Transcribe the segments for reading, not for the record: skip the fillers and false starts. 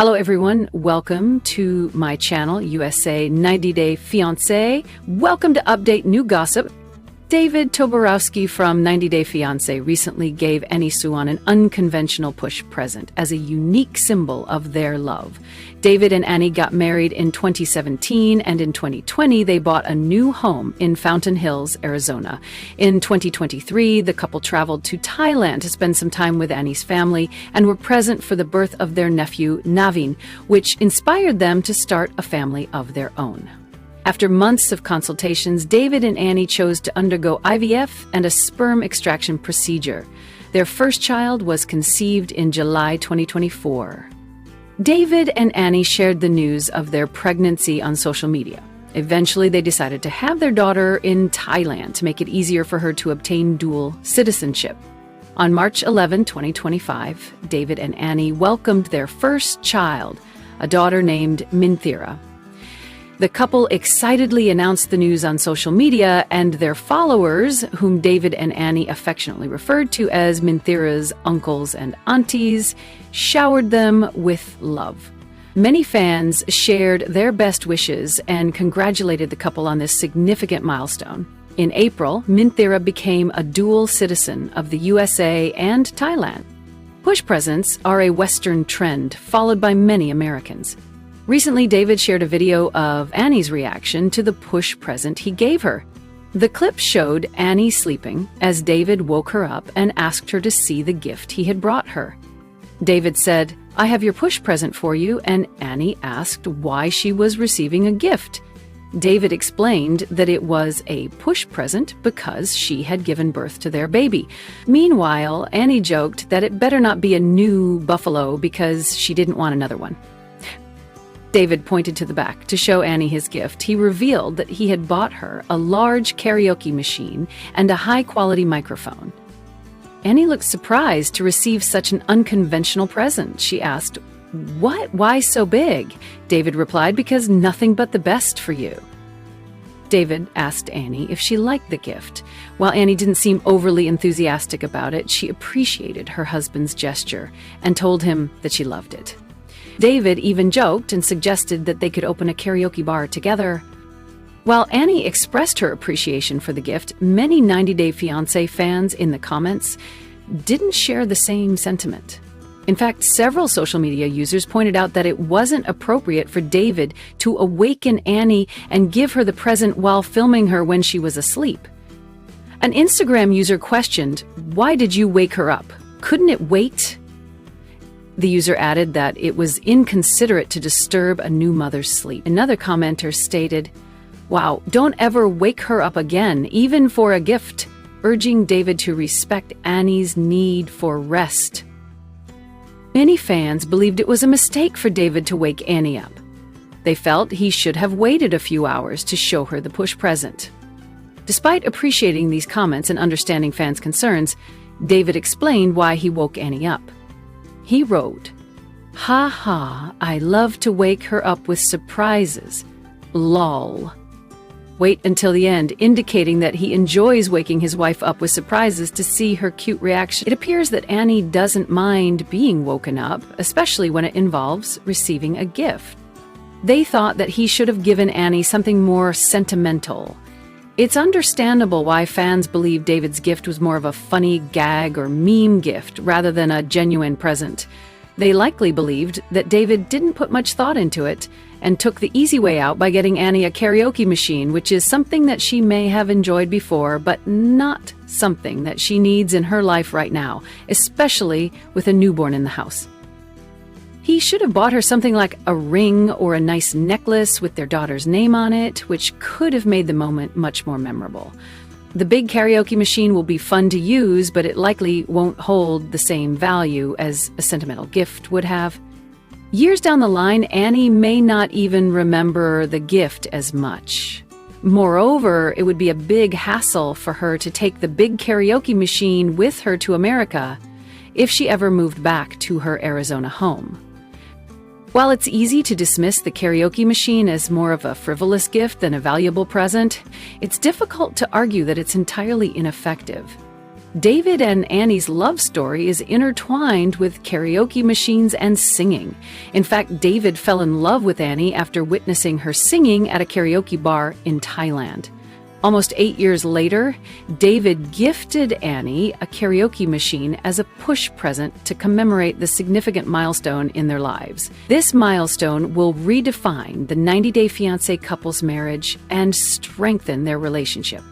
Hello everyone, welcome to my channel, USA 90 Day Fiancé. Welcome to Update New Gossip. David Toborowski from 90 Day Fiancé recently gave Annie Suwan an unconventional push present as a unique symbol of their love. David and Annie got married in 2017, and in 2020 they bought a new home in Fountain Hills, Arizona. In 2023, the couple traveled to Thailand to spend some time with Annie's family and were present for the birth of their nephew, Naveen, which inspired them to start a family of their own. After months of consultations, David and Annie chose to undergo IVF and a sperm extraction procedure. Their first child was conceived in July 2024. David and Annie shared the news of their pregnancy on social media. Eventually, they decided to have their daughter in Thailand to make it easier for her to obtain dual citizenship. On March 11, 2025, David and Annie welcomed their first child, a daughter named Minthira. The couple excitedly announced the news on social media, and their followers, whom David and Annie affectionately referred to as Minthira's uncles and aunties, showered them with love. Many fans shared their best wishes and congratulated the couple on this significant milestone. In April, Minthira became a dual citizen of the USA and Thailand. Push presents are a Western trend followed by many Americans. Recently, David shared a video of Annie's reaction to the push present he gave her. The clip showed Annie sleeping as David woke her up and asked her to see the gift he had brought her. David said, "I have your push present for you," and Annie asked why she was receiving a gift. David explained that it was a push present because she had given birth to their baby. Meanwhile, Annie joked that it better not be a new buffalo because she didn't want another one. David pointed to the back to show Annie his gift. He revealed that he had bought her a large karaoke machine and a high-quality microphone. Annie looked surprised to receive such an unconventional present. She asked, "What? Why so big?" David replied, "Because nothing but the best for you." David asked Annie if she liked the gift. While Annie didn't seem overly enthusiastic about it, she appreciated her husband's gesture and told him that she loved it. David even joked and suggested that they could open a karaoke bar together. While Annie expressed her appreciation for the gift, many 90 Day Fiancé fans in the comments didn't share the same sentiment. In fact, several social media users pointed out that it wasn't appropriate for David to awaken Annie and give her the present while filming her when she was asleep. An Instagram user questioned, "Why did you wake her up? Couldn't it wait?" The user added that it was inconsiderate to disturb a new mother's sleep. Another commenter stated, "Wow, don't ever wake her up again, even for a gift," urging David to respect Annie's need for rest. Many fans believed it was a mistake for David to wake Annie up. They felt he should have waited a few hours to show her the push present. Despite appreciating these comments and understanding fans' concerns, David explained why he woke Annie up. He wrote, "Ha ha, I love to wake her up with surprises. Lol." Wait until the end, indicating that he enjoys waking his wife up with surprises to see her cute reaction. It appears that Annie doesn't mind being woken up, especially when it involves receiving a gift. They thought that he should have given Annie something more sentimental. It's understandable why fans believe David's gift was more of a funny gag or meme gift rather than a genuine present. They likely believed that David didn't put much thought into it and took the easy way out by getting Annie a karaoke machine, which is something that she may have enjoyed before, but not something that she needs in her life right now, especially with a newborn in the house. He should have bought her something like a ring or a nice necklace with their daughter's name on it, which could have made the moment much more memorable. The big karaoke machine will be fun to use, but it likely won't hold the same value as a sentimental gift would have. Years down the line, Annie may not even remember the gift as much. Moreover, it would be a big hassle for her to take the big karaoke machine with her to America if she ever moved back to her Arizona home. While it's easy to dismiss the karaoke machine as more of a frivolous gift than a valuable present, it's difficult to argue that it's entirely ineffective. David and Annie's love story is intertwined with karaoke machines and singing. In fact, David fell in love with Annie after witnessing her singing at a karaoke bar in Thailand. Almost 8 years later, David gifted Annie a karaoke machine as a push present to commemorate the significant milestone in their lives. This milestone will redefine the 90-Day Fiancé couple's marriage and strengthen their relationship.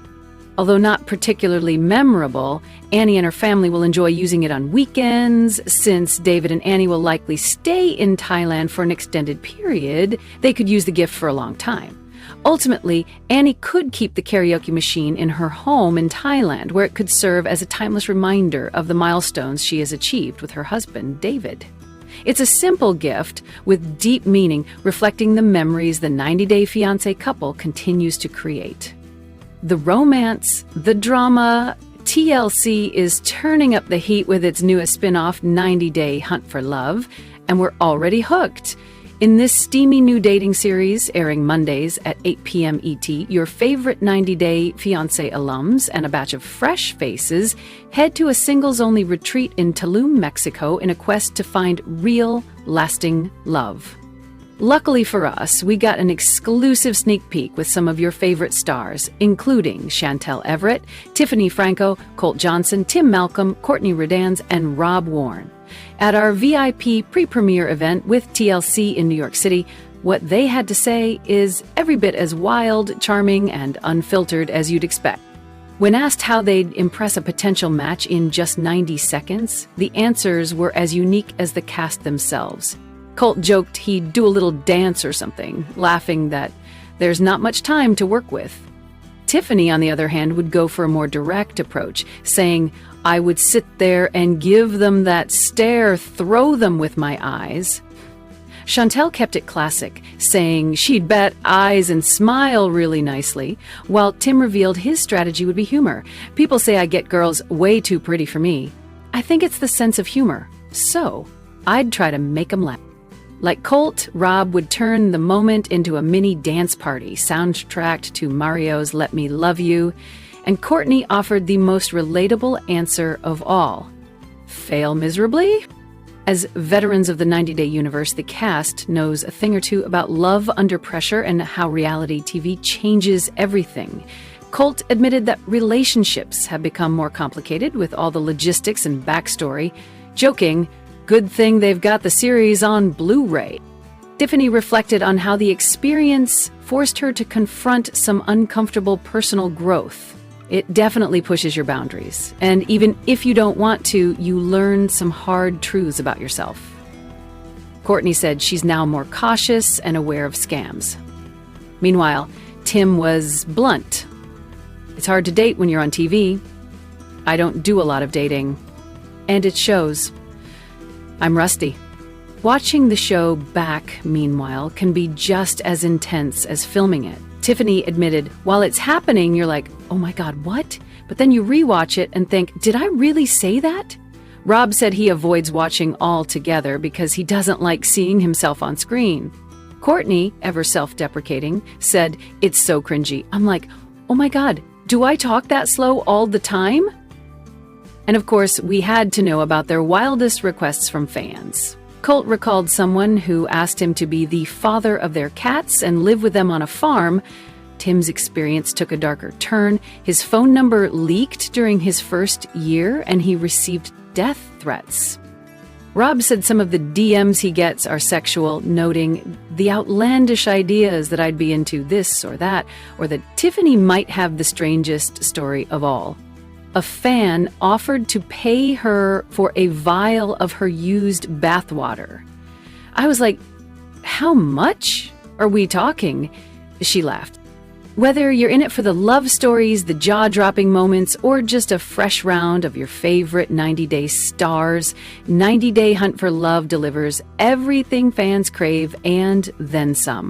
Although not particularly memorable, Annie and her family will enjoy using it on weekends. Since David and Annie will likely stay in Thailand for an extended period, they could use the gift for a long time. Ultimately, Annie could keep the karaoke machine in her home in Thailand, where it could serve as a timeless reminder of the milestones she has achieved with her husband, David. It's a simple gift with deep meaning, reflecting the memories the 90-Day Fiancé couple continues to create. The romance, the drama, TLC is turning up the heat with its newest spin-off, 90-Day Hunt for Love, and we're already hooked. In this steamy new dating series, airing Mondays at 8 p.m. ET, your favorite 90-Day Fiancé alums and a batch of fresh faces head to a singles-only retreat in Tulum, Mexico in a quest to find real, lasting love. Luckily for us, we got an exclusive sneak peek with some of your favorite stars, including Chantel Everett, Tiffany Franco, Colt Johnson, Tim Malcolm, Courtney Redans, and Rob Warne. At our VIP pre-premiere event with TLC in New York City, what they had to say is every bit as wild, charming, and unfiltered as you'd expect. When asked how they'd impress a potential match in just 90 seconds, the answers were as unique as the cast themselves. Colt joked he'd do a little dance or something, laughing that there's not much time to work with. Tiffany, on the other hand, would go for a more direct approach, saying, "I would sit there and give them that stare, throw them with my eyes." Chantel kept it classic, saying she'd bat eyes and smile really nicely, while Tim revealed his strategy would be humor. "People say I get girls way too pretty for me. I think it's the sense of humor, so I'd try to make 'em laugh." Like Colt, Rob would turn the moment into a mini dance party, soundtracked to Mario's Let Me Love You, and Courtney offered the most relatable answer of all: fail miserably? As veterans of the 90-Day universe, the cast knows a thing or two about love under pressure and how reality TV changes everything. Colt admitted that relationships have become more complicated with all the logistics and backstory, joking, "Good thing they've got the series on Blu-ray." Tiffany reflected on how the experience forced her to confront some uncomfortable personal growth. It definitely pushes your boundaries, and even if you don't want to, you learn some hard truths about yourself. Courtney said she's now more cautious and aware of scams. Meanwhile, Tim was blunt. "It's hard to date when you're on TV. I don't do a lot of dating, and it shows. I'm rusty." Watching the show back, meanwhile, can be just as intense as filming it. Tiffany admitted, while it's happening, you're like, "Oh my God, what?" But then you rewatch it and think, "Did I really say that?" Rob said he avoids watching altogether because he doesn't like seeing himself on screen. Courtney, ever self-deprecating, said, "It's so cringy." I'm like, "Oh my God, do I talk that slow all the time?" And of course, we had to know about their wildest requests from fans. Colt recalled someone who asked him to be the father of their cats and live with them on a farm. Tim's experience took a darker turn. His phone number leaked during his first year, and he received death threats. Rob said some of the DMs he gets are sexual, noting the outlandish ideas that I'd be into this or that, or that Tiffany might have the strangest story of all. A fan offered to pay her for a vial of her used bathwater. I was like, "How much are we talking?" She laughed. Whether you're in it for the love stories, the jaw-dropping moments, or just a fresh round of your favorite 90-Day stars, 90-Day Hunt for Love delivers everything fans crave and then some.